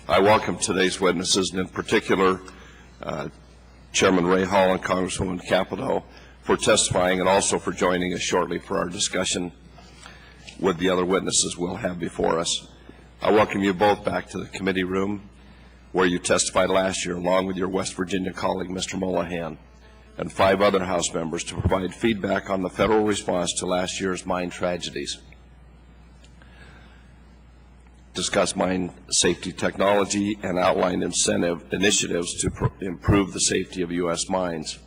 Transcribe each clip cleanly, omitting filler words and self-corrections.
I welcome today's witnesses, and in particular, Chairman Ray Hall and Congresswoman Capito for testifying and also for joining us shortly for our discussion with the other witnesses we'll have before us. I welcome you both back to the committee room where you testified last year along with your West Virginia colleague, Mr. Mullahan, and 5 other House members to provide feedback on the federal response to last year's mine tragedies, discuss mine safety technology, and outline initiatives to improve the safety of U.S. mines.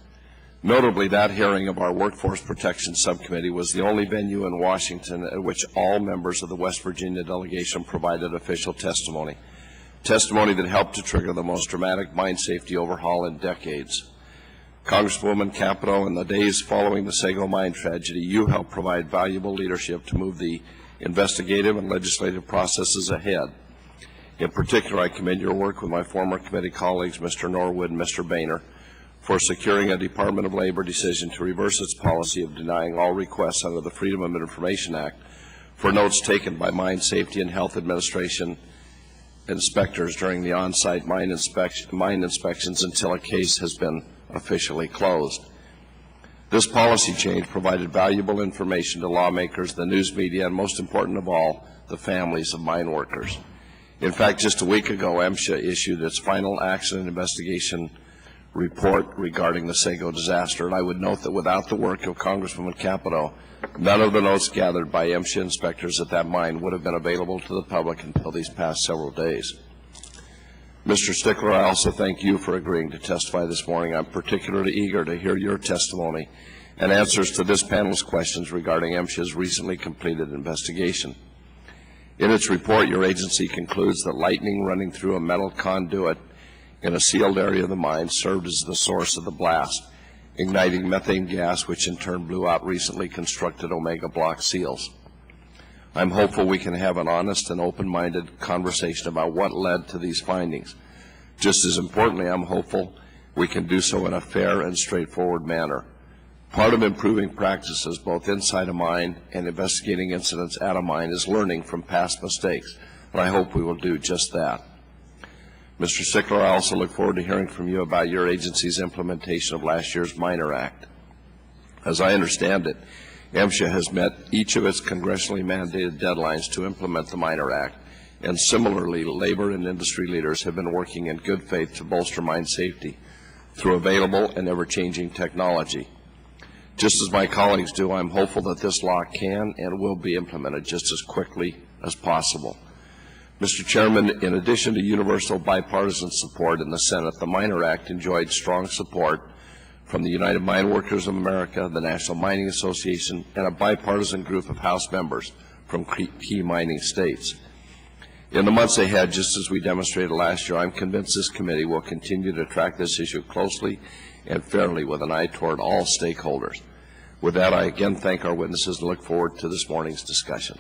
Notably, that hearing of our Workforce Protection Subcommittee was the only venue in Washington at which all members of the West Virginia delegation provided official testimony that helped to trigger the most dramatic mine safety overhaul in decades. Congresswoman Capito, in the days following the Sago mine tragedy, you helped provide valuable leadership to move the investigative and legislative processes ahead. In particular, I commend your work with my former committee colleagues, Mr. Norwood and Mr. Boehner, for securing a Department of Labor decision to reverse its policy of denying all requests under the Freedom of Information Act for notes taken by Mine Safety and Health Administration inspectors during the on-site mine inspections until a case has been officially closed. This policy change provided valuable information to lawmakers, the news media, and most important of all, the families of mine workers. In fact, just a week ago, MSHA issued its final accident investigation report regarding the Sago disaster, and I would note that without the work of Congresswoman Capito, none of the notes gathered by MSHA inspectors at that mine would have been available to the public until these past several days. Mr. Stickler, I also thank you for agreeing to testify this morning. I'm particularly eager to hear your testimony and answers to this panel's questions regarding MSHA's recently completed investigation. In its report, your agency concludes that lightning running through a metal conduit in a sealed area of the mine served as the source of the blast, igniting methane gas, which in turn blew out recently constructed Omega block seals. I'm hopeful we can have an honest and open-minded conversation about what led to these findings. Just as importantly, I'm hopeful we can do so in a fair and straightforward manner. Part of improving practices, both inside a mine and investigating incidents at a mine, is learning from past mistakes, and I hope we will do just that. Mr. Stickler, I also look forward to hearing from you about your agency's implementation of last year's Miner Act. As I understand it, MSHA has met each of its congressionally mandated deadlines to implement the Miner Act, and similarly, labor and industry leaders have been working in good faith to bolster mine safety through available and ever-changing technology. Just as my colleagues do, I'm hopeful that this law can and will be implemented just as quickly as possible. Mr. Chairman, in addition to universal bipartisan support in the Senate, the Miner Act enjoyed strong support from the United Mine Workers of America, the National Mining Association, and a bipartisan group of House members from key mining states. In the months ahead, just as we demonstrated last year, I'm convinced this committee will continue to track this issue closely and fairly with an eye toward all stakeholders. With that, I again thank our witnesses and look forward to this morning's discussion.